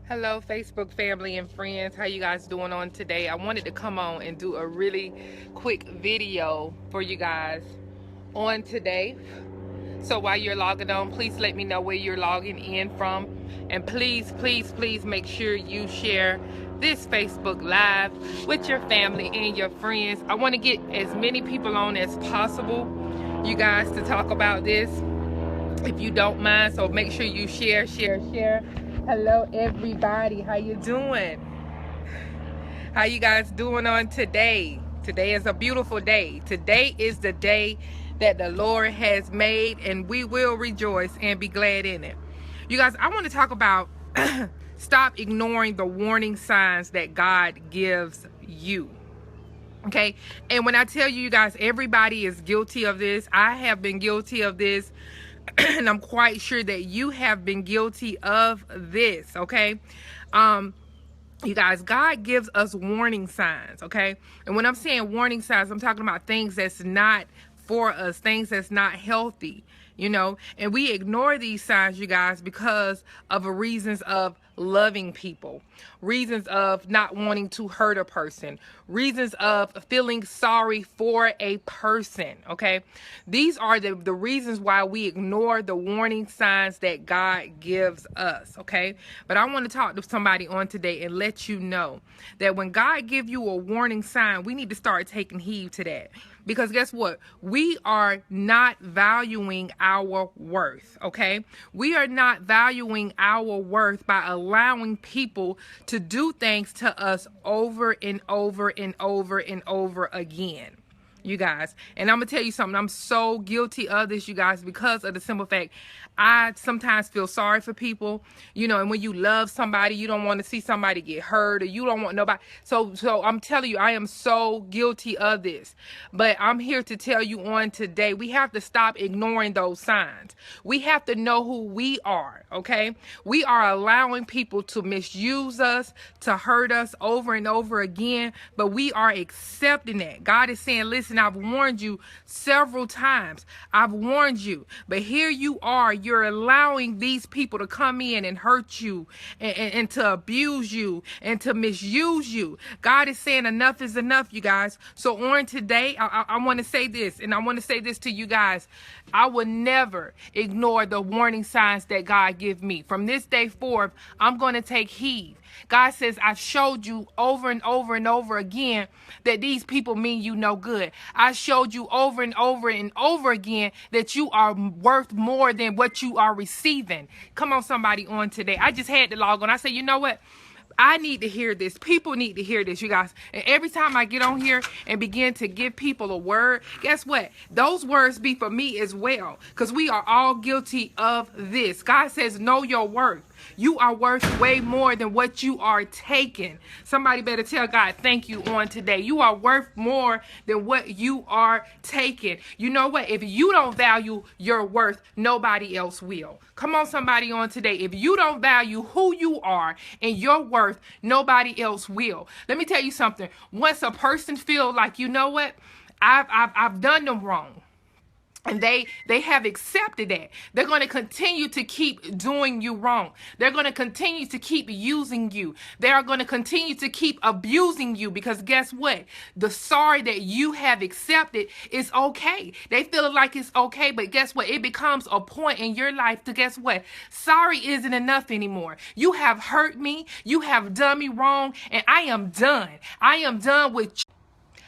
Hello, Facebook family and friends. How you guys doing on today? I wanted to come on and do a really quick video for you guys on today. So while you're logging on, please let me know where you're logging in from. And please make sure you share this Facebook Live with your family and your friends. I want to get as many people on as possible, you guys, to talk about this, if you don't mind. So make sure you share. Hello everybody, how you doing? How you guys doing on today? Today is a beautiful day. Today is the day that the Lord has made, and we will rejoice and be glad in it. You guys, I want to talk about stop ignoring the warning signs that God gives you. Okay, and when I tell you, you guys, everybody is guilty of this. I have been guilty of this, and I'm quite sure that you have been guilty of this. Okay, you guys, God gives us warning signs. Okay, and when I'm saying warning signs, I'm talking about things that's not for us, things that's not healthy, and we ignore these signs, you guys, because of reasons of loving people, reasons of not wanting to hurt a person, reasons of feeling sorry for a person. Okay, these are the reasons why we ignore the warning signs that God gives us. Okay, but I want to talk to somebody on today and let you know that when God gives you a warning sign, we need to start taking heed to that. Because guess what? We are not valuing our worth, okay? We are not valuing our worth by allowing people to do things to us over and over and over and over again, you guys. And I'm gonna tell you something, I'm so guilty of this, you guys, because of the simple fact I sometimes feel sorry for people, and when you love somebody, you don't want to see somebody get hurt, or you don't want nobody. So I'm telling you, I am so guilty of this. But I'm here to tell you on today, we have to stop ignoring those signs. We have to know who we are, okay? We are allowing people to misuse us, to hurt us over and over again, but we are accepting that. God is saying, listen, I've warned you several times. I've warned you, but here you are. You're allowing these people to come in and hurt you and to abuse you and to misuse you. God is saying enough is enough, you guys. So on today, I want to say this, and I want to say this to you guys. I will never ignore the warning signs that God give me. From this day forth, I'm going to take heed. God says, I've showed you over and over and over again that these people mean you no good. I showed you over and over and over again that you are worth more than what you are receiving. Come on, somebody on today. I just had to log on. I said, you know what? I need to hear this. People need to hear this, you guys. And every time I get on here and begin to give people a word, guess what? Those words be for me as well, because we are all guilty of this. God says, know your worth. You are worth way more than what you are taking. Somebody better tell God, thank you on today. You are worth more than what you are taking. You know what? If you don't value your worth, nobody else will. Come on, somebody on today. If you don't value who you are and your worth, nobody else will. Let me tell you something. Once a person feels like, you know what? I've done them wrong, and they have accepted that, they're going to continue to keep doing you wrong. They're going to continue to keep using you. They are going to continue to keep abusing you, because guess what? The sorry that you have accepted is okay. They feel like it's okay, but guess what? It becomes a point in your life to, guess what? Sorry isn't enough anymore. You have hurt me. You have done me wrong, and I am done. I am done with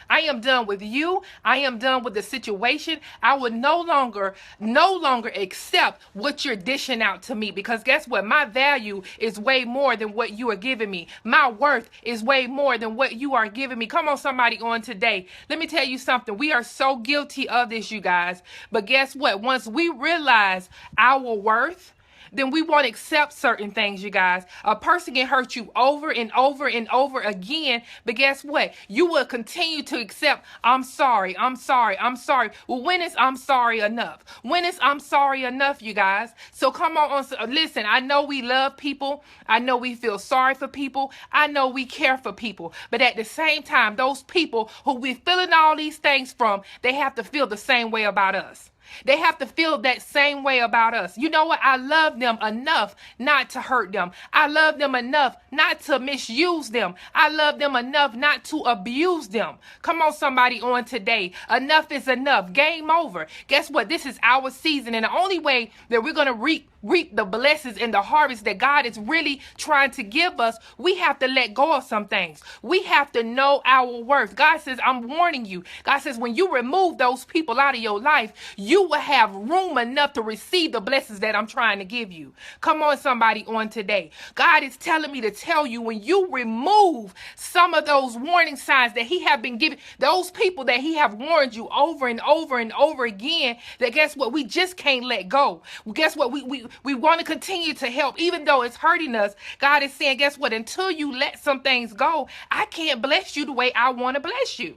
I am done with you. I am done with the situation. I would no longer accept what you're dishing out to me, because guess what? My value is way more than what you are giving me. My worth is way more than what you are giving me. Come on, somebody on today. Let me tell you something. We are so guilty of this, you guys. But guess what? Once we realize our worth, then we won't accept certain things, you guys. A person can hurt you over and over and over again, but guess what? You will continue to accept, I'm sorry. Well, when is I'm sorry enough? When is I'm sorry enough, you guys? So come on, listen, I know we love people. I know we feel sorry for people. I know we care for people. But at the same time, those people who we're feeling all these things from, they have to feel the same way about us. They have to feel that same way about us. You know what? I love them enough not to hurt them. I love them enough not to misuse them. I love them enough not to abuse them. Come on, somebody, on today. Enough is enough. Game over. Guess what? This is our season, and the only way that we're going to reap the blessings and the harvest that God is really trying to give us, we have to let go of some things. We have to know our worth. God says, I'm warning you. God says, when you remove those people out of your life, you will have room enough to receive the blessings that I'm trying to give you. Come on, somebody, on today. God is telling me to tell you, when you remove some of those warning signs that he have been giving, those people that he have warned you over and over and over again, that guess what? We just can't let go. Guess what? We want to continue to help, even though it's hurting us. God is saying, guess what? Until you let some things go, I can't bless you the way I want to bless you.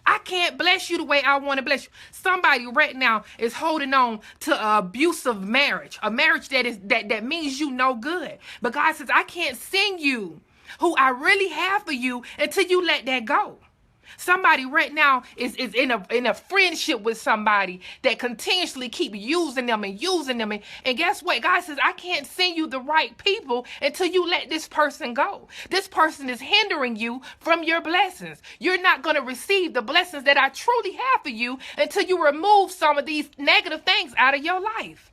I can't bless you the way I want to bless you. Somebody right now is holding on to an abusive marriage, a marriage that means you no good. But God says, I can't send you who I really have for you until you let that go. Somebody right now is in a friendship with somebody that continuously keep using them and using them. And guess what? God says, I can't send you the right people until you let this person go. This person is hindering you from your blessings. You're not going to receive the blessings that I truly have for you until you remove some of these negative things out of your life.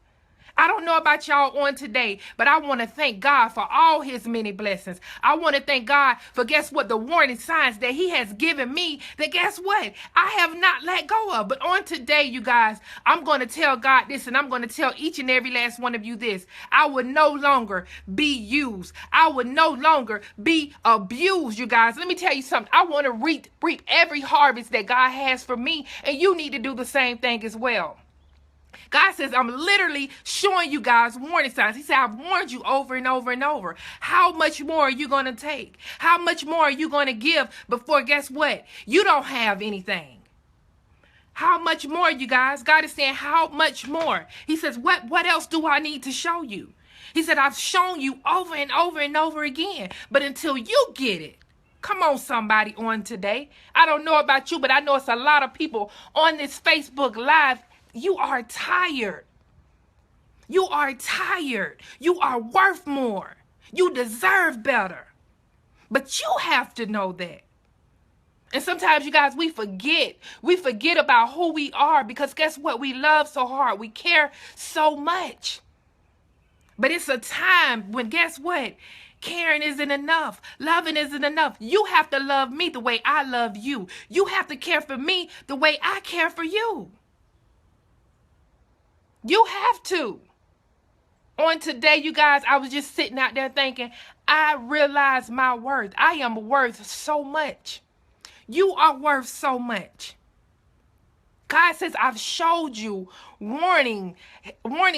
I don't know about y'all on today, but I want to thank God for all his many blessings. I want to thank God for, guess what, the warning signs that he has given me that, guess what, I have not let go of. But on today, you guys, I'm going to tell God this, and I'm going to tell each and every last one of you this. I would no longer be used. I would no longer be abused, you guys. Let me tell you something. I want to reap every harvest that God has for me, and you need to do the same thing as well. God says, I'm literally showing you guys warning signs. He said, I've warned you over and over and over. How much more are you going to take? How much more are you going to give before, guess what? You don't have anything. How much more, you guys? God is saying, how much more? He says, what else do I need to show you? He said, I've shown you over and over and over again. But until you get it, come on, somebody, on today. I don't know about you, but I know it's a lot of people on this Facebook Live. You are tired. You are tired. You are worth more. You deserve better. But you have to know that. And sometimes, you guys, we forget. We forget about who we are because guess what? We love so hard. We care so much. But it's a time when, guess what? Caring isn't enough. Loving isn't enough. You have to love me the way I love you. You have to care for me the way I care for you. You have to. On today, you guys, I was just sitting out there thinking, I realize my worth. I am worth so much. You are worth so much. God says, I've showed you warning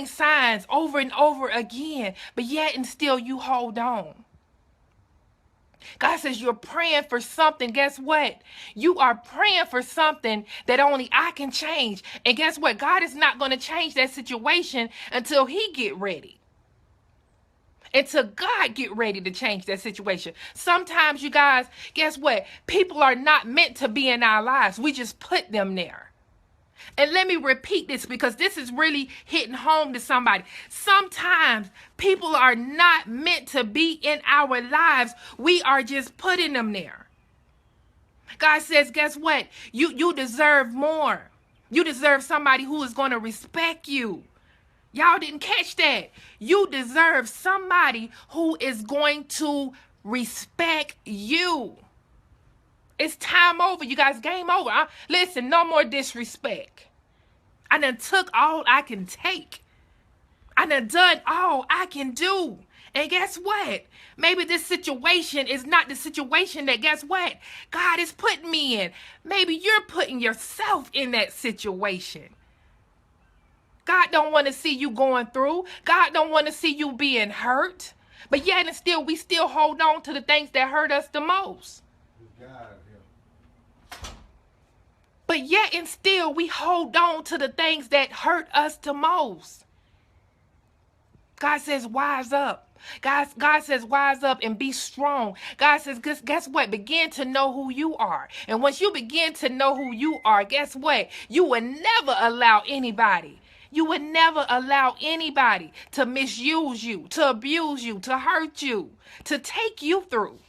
signs over and over again, but yet and still you hold on. God says you're praying for something. Guess what? You are praying for something that only I can change. And guess what? God is not going to change that situation until he get ready. Until God get ready to change that situation. Sometimes, you guys, guess what? People are not meant to be in our lives. We just put them there. And let me repeat this because this is really hitting home to somebody. Sometimes people are not meant to be in our lives. We are just putting them there. God says, guess what? You deserve more. You deserve somebody who is going to respect you. Y'all didn't catch that. You deserve somebody who is going to respect you. It's time over, you guys. Game over. Listen, no more disrespect. I done took all I can take. I done done all I can do. And guess what? Maybe this situation is not the situation that, guess what, God is putting me in. Maybe you're putting yourself in that situation. God don't want to see you going through. God don't want to see you being hurt. But yet and still, we still hold on to the things that hurt us the most. But yet and still, we hold on to the things that hurt us the most. God says, wise up. God says, wise up and be strong. God says, guess what? Begin to know who you are. And once you begin to know who you are, guess what? You will never allow anybody. You would never allow anybody to misuse you, to abuse you, to hurt you, to take you through.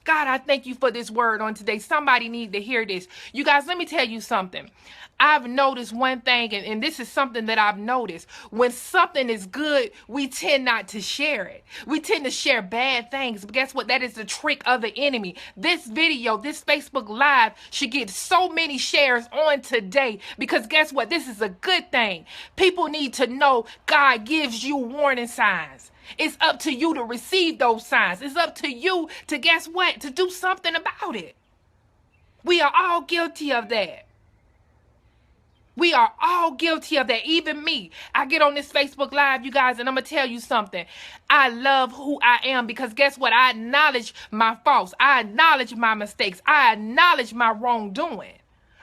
God, I thank you for this word on today. Somebody need to hear this. You guys, let me tell you something. I've noticed one thing, and this is something that I've noticed. When something is good, we tend not to share it. We tend to share bad things. But guess what? That is the trick of the enemy. This video, this Facebook Live should get so many shares on today because guess what? This is a good thing. People need to know God gives you warning signs. It's up to you to receive those signs. It's up to you to guess what? To do something about it. We are all guilty of that. We are all guilty of that. Even me. I get on this Facebook Live, you guys, and I'm going to tell you something. I love who I am because guess what? I acknowledge my faults. I acknowledge my mistakes. I acknowledge my wrongdoing.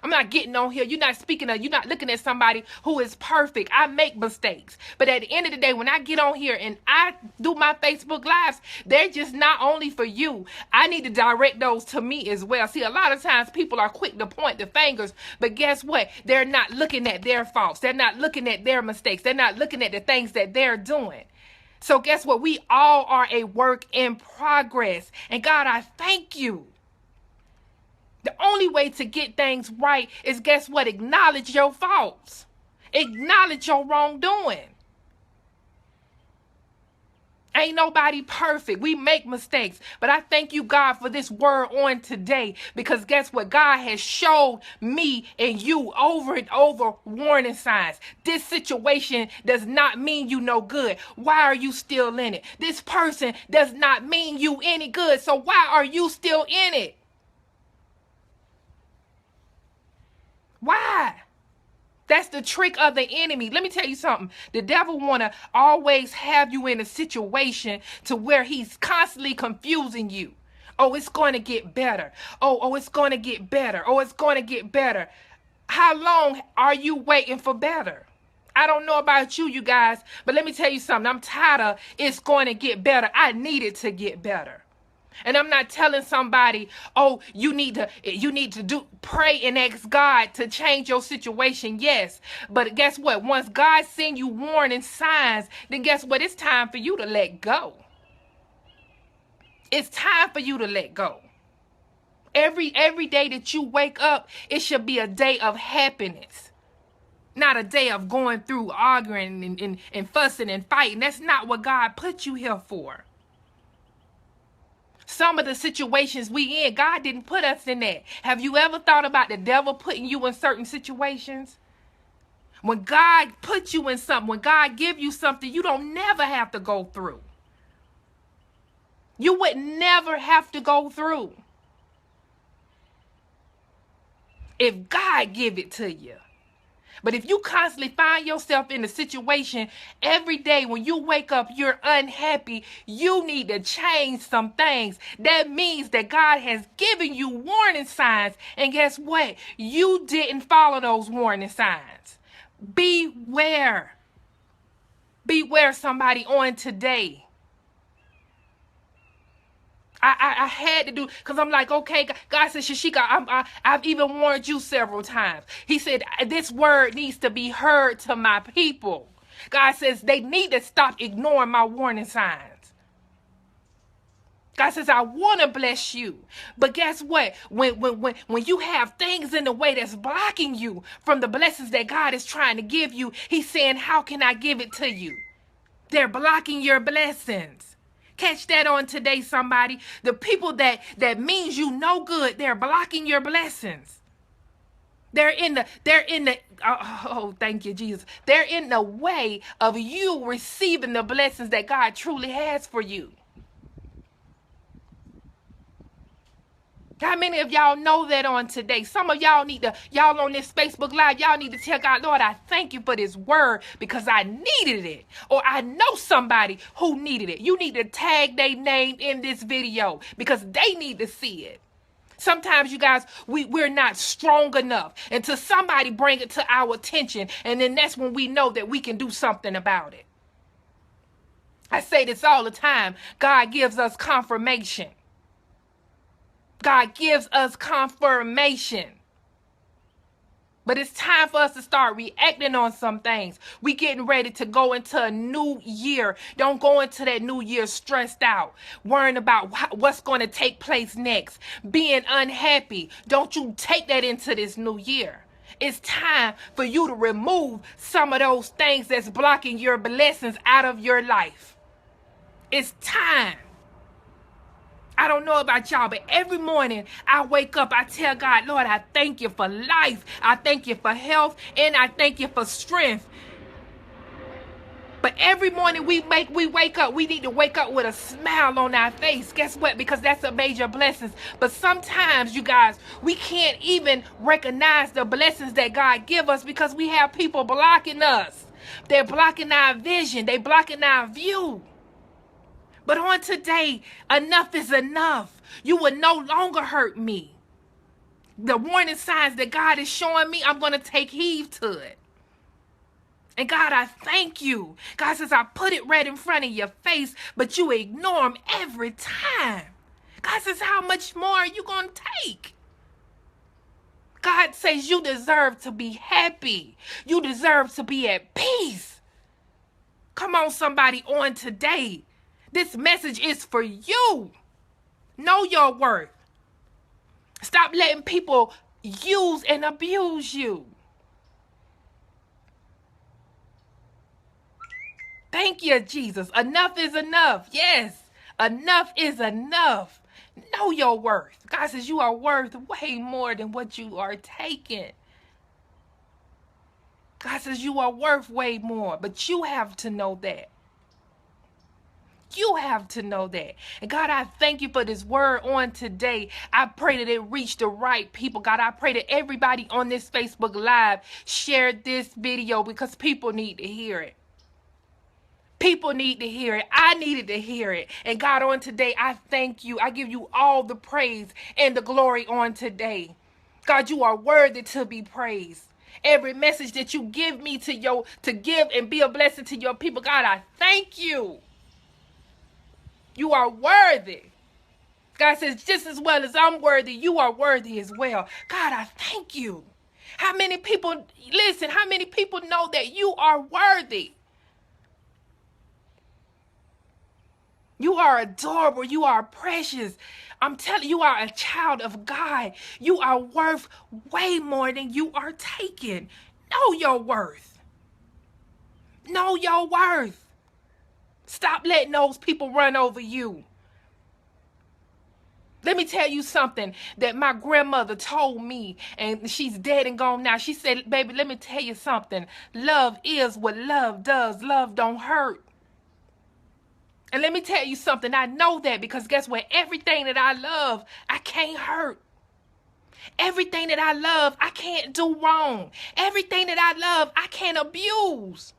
I'm not getting on here. You're not looking at somebody who is perfect. I make mistakes. But at the end of the day, when I get on here and I do my Facebook Lives, they're just not only for you. I need to direct those to me as well. See, a lot of times people are quick to point the fingers, but guess what? They're not looking at their faults. They're not looking at their mistakes. They're not looking at the things that they're doing. So guess what? We all are a work in progress. And God, I thank you. The only way to get things right is, guess what? Acknowledge your faults. Acknowledge your wrongdoing. Ain't nobody perfect. We make mistakes. But I thank you, God, for this word on today. Because guess what? God has showed me and you over and over warning signs. This situation does not mean you no good. Why are you still in it? This person does not mean you any good. So why are you still in it? Why? That's the trick of the enemy. Let me tell you something. The devil want to always have you in a situation to where he's constantly confusing you. Oh, it's going to get better. Oh, it's going to get better. Oh, it's going to get better. How long are you waiting for better? I don't know about you guys, but let me tell you something. I'm tired of it's going to get better. I need it to get better. And I'm not telling somebody, oh, you need to pray and ask God to change your situation. Yes. But guess what? Once God sends you warning signs, then guess what? It's time for you to let go. It's time for you to let go. Every day that you wake up, it should be a day of happiness. Not a day of going through arguing and fussing and fighting. That's not what God put you here for. Some of the situations we in, God didn't put us in that. Have you ever thought about the devil putting you in certain situations? When God puts you in something, when God give you something, you don't never have to go through. You would never have to go through if God give it to you. But if you constantly find yourself in a situation every day when you wake up, you're unhappy, you need to change some things. That means that God has given you warning signs. And guess what? You didn't follow those warning signs. Beware. Beware, somebody, on today. I had to do, because I'm like, okay, God said, Shashicka, I've even warned you several times. He said, this word needs to be heard to my people. God says they need to stop ignoring my warning signs. God says, I want to bless you. But guess what? When you have things in the way that's blocking you from the blessings that God is trying to give you, he's saying, how can I give it to you? They're blocking your blessings. Catch that on today, somebody. The people that means you no good, they're blocking your blessings. They're in the thank you, Jesus. They're in the way of you receiving the blessings that God truly has for you. How many of y'all know that on today? Some of y'all y'all on this Facebook Live, y'all need to tell God, Lord, I thank you for this word because I needed it. Or I know somebody who needed it. You need to tag their name in this video because they need to see it. Sometimes, you guys, we're not strong enough until somebody bring it to our attention. And then that's when we know that we can do something about it. I say this all the time. God gives us confirmation. God gives us confirmation. But it's time for us to start reacting on some things. We getting ready to go into a new year. Don't go into that new year stressed out, worrying about what's going to take place next, being unhappy. Don't you take that into this new year. It's time for you to remove some of those things that's blocking your blessings out of your life. It's time. I don't know about y'all, but every morning I wake up, I tell God, Lord, I thank you for life. I thank you for health, and I thank you for strength. But every morning we wake up, we need to wake up with a smile on our face. Guess what? Because that's a major blessing. But sometimes, you guys, we can't even recognize the blessings that God give us because we have people blocking us. They're blocking our vision. They're blocking our view. But on today, enough is enough. You will no longer hurt me. The warning signs that God is showing me, I'm going to take heed to it. And God, I thank you. God says, I put it right in front of your face, but you ignore them every time. God says, how much more are you going to take? God says you deserve to be happy. You deserve to be at peace. Come on, somebody, on today. This message is for you. Know your worth. Stop letting people use and abuse you. Thank you, Jesus. Enough is enough. Yes, enough is enough. Know your worth. God says you are worth way more than what you are taking. God says you are worth way more, but you have to know that. You have to know that. And God, I thank you for this word on today. I pray that it reached the right people. God, I pray that everybody on this Facebook Live shared this video because people need to hear it. People need to hear it. I needed to hear it. And God, on today, I thank you. I give you all the praise and the glory on today. God, you are worthy to be praised. Every message that you give me to give and be a blessing to your people, God, I thank you. You are worthy. God says, just as well as I'm worthy, you are worthy as well. God, I thank you. How many people know that you are worthy? You are adorable. You are precious. I'm telling you, you are a child of God. You are worth way more than you are taking. Know your worth. Know your worth. Stop letting those people run over you. Let me tell you something that my grandmother told me, and she's dead and gone now. She said, baby, let me tell you something. Love is what love does. Love don't hurt. And let me tell you something. I know that because guess what? Everything that I love, I can't hurt. Everything that I love, I can't do wrong. Everything that I love, I can't abuse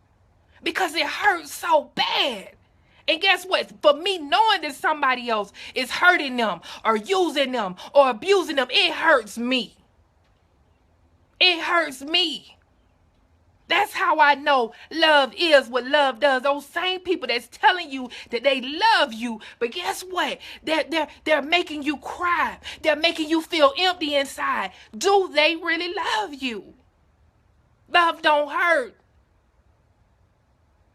because it hurts so bad. And guess what? For me, knowing that somebody else is hurting them or using them or abusing them, it hurts me. It hurts me. That's how I know love is what love does. Those same people that's telling you that they love you, but guess what? They're making you cry. They're making you feel empty inside. Do they really love you? Love don't hurt.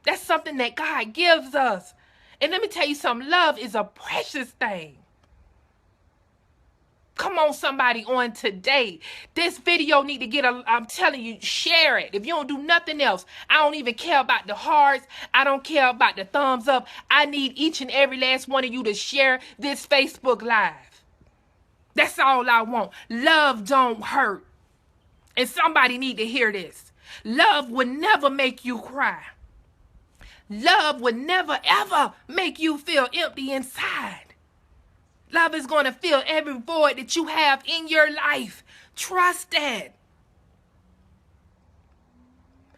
That's something that God gives us. And let me tell you something. Love is a precious thing. Come on, somebody, on today. This video need to get I'm telling you, share it. If you don't do nothing else, I don't even care about the hearts. I don't care about the thumbs up. I need each and every last one of you to share this Facebook Live. That's all I want. Love don't hurt. And somebody need to hear this. Love would never make you cry. Love would never, ever make you feel empty inside. Love is going to fill every void that you have in your life. Trust that.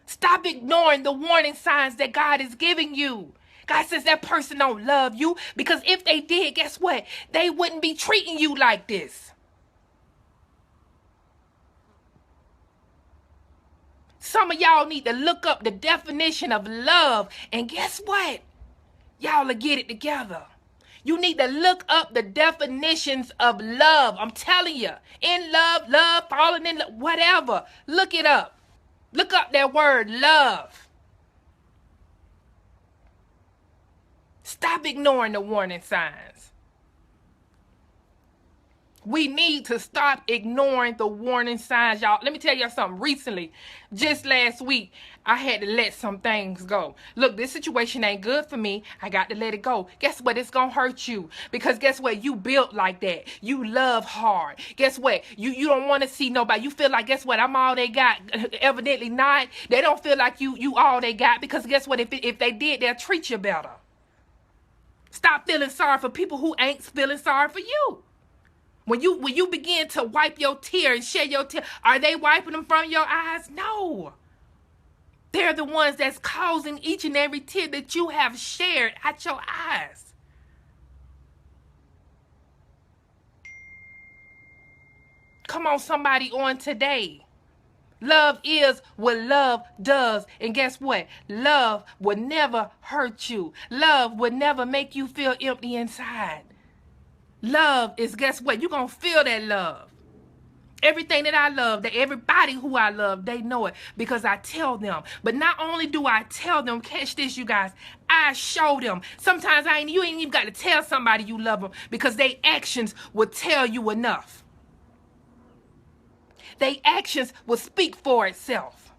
Stop ignoring the warning signs that God is giving you. God says that person don't love you because if they did, guess what? They wouldn't be treating you like this. Some of y'all need to look up the definition of love. And guess what? Y'all will get it together. You need to look up the definitions of love. I'm telling you. In love, love, falling in love, whatever. Look it up. Look up that word, love. Stop ignoring the warning signs. We need to stop ignoring the warning signs, y'all. Let me tell y'all something. Recently, just last week, I had to let some things go. Look, this situation ain't good for me. I got to let it go. Guess what? It's going to hurt you. Because guess what? You built like that. You love hard. Guess what? You don't want to see nobody. You feel like, guess what? I'm all they got. Evidently not. They don't feel like you all they got. Because guess what? If they did, they'll treat you better. Stop feeling sorry for people who ain't feeling sorry for you. When you begin to wipe your tear and shed your tear, are they wiping them from your eyes? No. They're the ones that's causing each and every tear that you have shared at your eyes. Come on, somebody on today. Love is what love does. And guess what? Love will never hurt you. Love will never make you feel empty inside. Love is, guess what? You're going to feel that love. Everything that I love, that everybody who I love, they know it because I tell them. But not only do I tell them, catch this, you guys, I show them. Sometimes you ain't even got to tell somebody you love them because their actions will tell you enough. Their actions will speak for itself.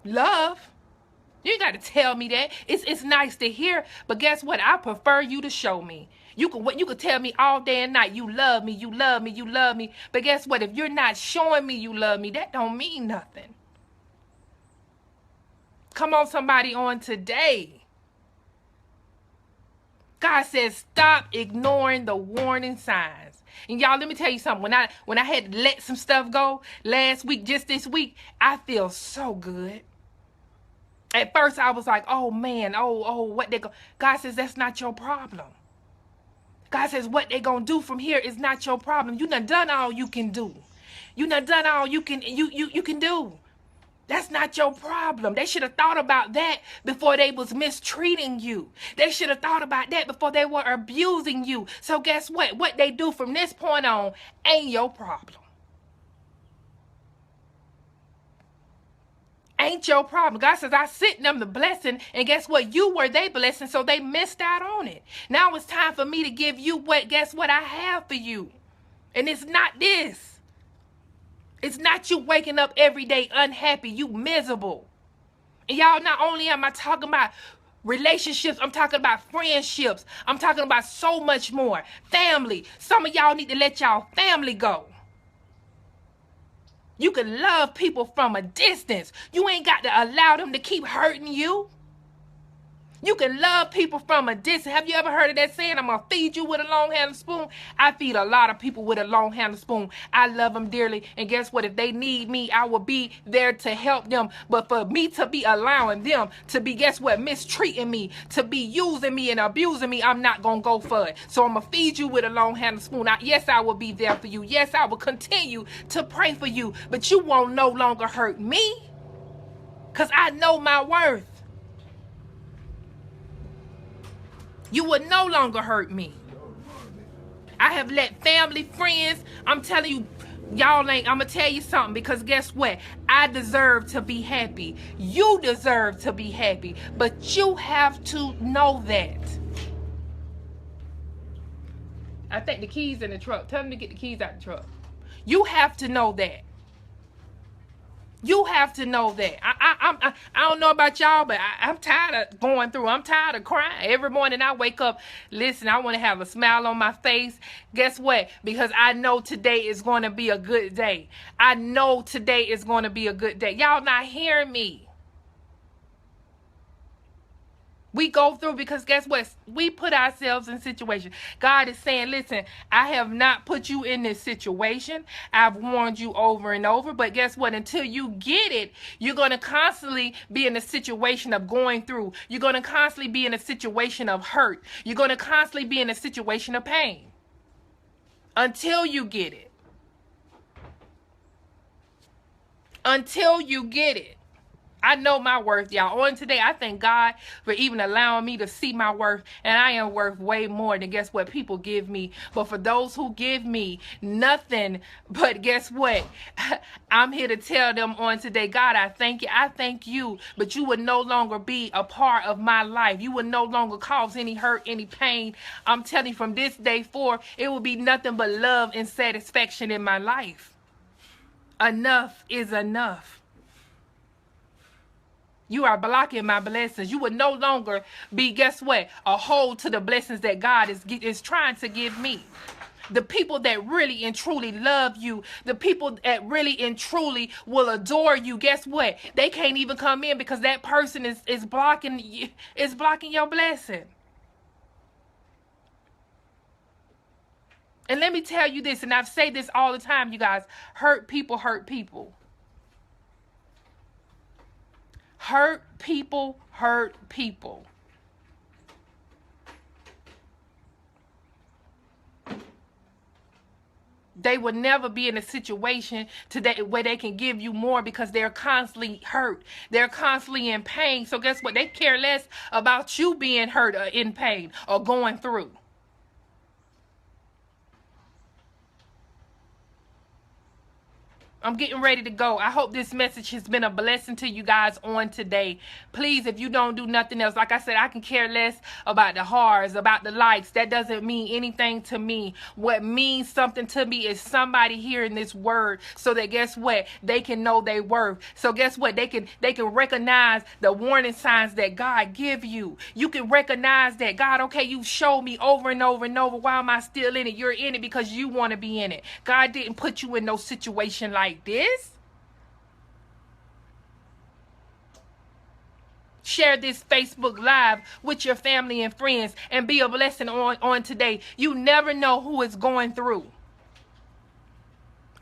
Love. You ain't got to tell me that. It's nice to hear, but guess what? I prefer you to show me. You can tell me all day and night, you love me, you love me, you love me. But guess what? If you're not showing me you love me, that don't mean nothing. Come on, somebody on today. God says, stop ignoring the warning signs. And y'all, let me tell you something. When I had to let some stuff go last week, just this week, I feel so good. At first, I was like, oh, man, what they go. God says, that's not your problem. God says, what they gonna do from here is not your problem. You done all you can do. You done all you can do. That's not your problem. They should have thought about that before they was mistreating you. They should have thought about that before they were abusing you. So guess what? What they do from this point on ain't your problem. Ain't your problem. God says, I sent them the blessing, and guess what? You were their blessing, so they missed out on it. Now it's time for me to give you guess what I have for you. And it's not this. It's not you waking up every day unhappy, you miserable. And y'all, not only am I talking about relationships, I'm talking about friendships. I'm talking about so much more. Family. Some of y'all need to let y'all family go. You can love people from a distance. You ain't got to allow them to keep hurting you. You can love people from a distance. Have you ever heard of that saying, I'm going to feed you with a long-handled spoon? I feed a lot of people with a long-handled spoon. I love them dearly. And guess what? If they need me, I will be there to help them. But for me to be allowing them to be, guess what, mistreating me, to be using me and abusing me, I'm not going to go for it. So I'm going to feed you with a long-handled spoon. Yes, I will be there for you. Yes, I will continue to pray for you. But you won't no longer hurt me because I know my worth. You will no longer hurt me. I have let family, friends, I'm telling you, y'all ain't, I'm going to tell you something, because guess what? I deserve to be happy. You deserve to be happy, but you have to know that. I think the keys in the truck. Tell them to get the keys out the truck. You have to know that. You have to know that. I don't know about y'all, but I'm tired of going through. I'm tired of crying. Every morning I wake up, listen, I want to have a smile on my face. Guess what? Because I know today is going to be a good day. I know today is going to be a good day. Y'all not hearing me. We go through because guess what? We put ourselves in situations. God is saying, listen, I have not put you in this situation. I've warned you over and over. But guess what? Until you get it, you're going to constantly be in a situation of going through. You're going to constantly be in a situation of hurt. You're going to constantly be in a situation of pain. Until you get it. Until you get it. I know my worth, y'all. On today, I thank God for even allowing me to see my worth. And I am worth way more than, guess what, people give me. But for those who give me nothing, but guess what? I'm here to tell them on today, God, I thank you. I thank you. But you would no longer be a part of my life. You would no longer cause any hurt, any pain. I'm telling you, from this day forward, it will be nothing but love and satisfaction in my life. Enough is enough. You are blocking my blessings. You would no longer be, guess what, a hold to the blessings that God is trying to give me. The people that really and truly love you, the people that really and truly will adore you, guess what? They can't even come in because that person is blocking your blessing. And let me tell you this, and I've said this all the time, you guys, hurt people hurt people. Hurt people hurt people. They will never be in a situation today where they can give you more because they're constantly hurt. They're constantly in pain. So guess what? They care less about you being hurt or in pain or going through. I'm getting ready to go. I hope this message has been a blessing to you guys on today. Please, if you don't do nothing else, like I said, I can care less about the hearts, about the likes. That doesn't mean anything to me. What means something to me is somebody hearing this word so that, guess what, they can know their worth. So guess what, they can recognize the warning signs that God give you. You can recognize that, God, okay, you showed me over and over and over. Why am I still in it? You're in it because you want to be in it. God didn't put you in no situation like this. Share this Facebook Live with your family and friends and be a blessing on today. You never know who is going through.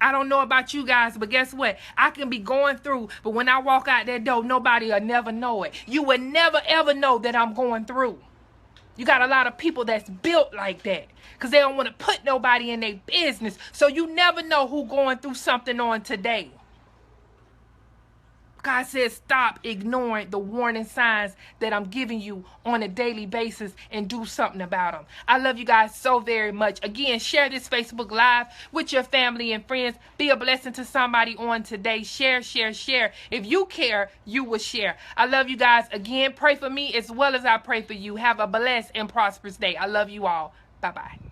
I don't know about you guys, but guess what? I can be going through, but when I walk out that door, nobody will never know it. You will never ever know that I'm going through. You got a lot of people that's built like that because they don't want to put nobody in their business. So you never know who going through something on today. God says stop ignoring the warning signs that I'm giving you on a daily basis and do something about them. I love you guys so very much. Again, share this Facebook Live with your family and friends. Be a blessing to somebody on today. Share, share, share. If you care, you will share. I love you guys. Again, pray for me as well as I pray for you. Have a blessed and prosperous day. I love you all. Bye-bye.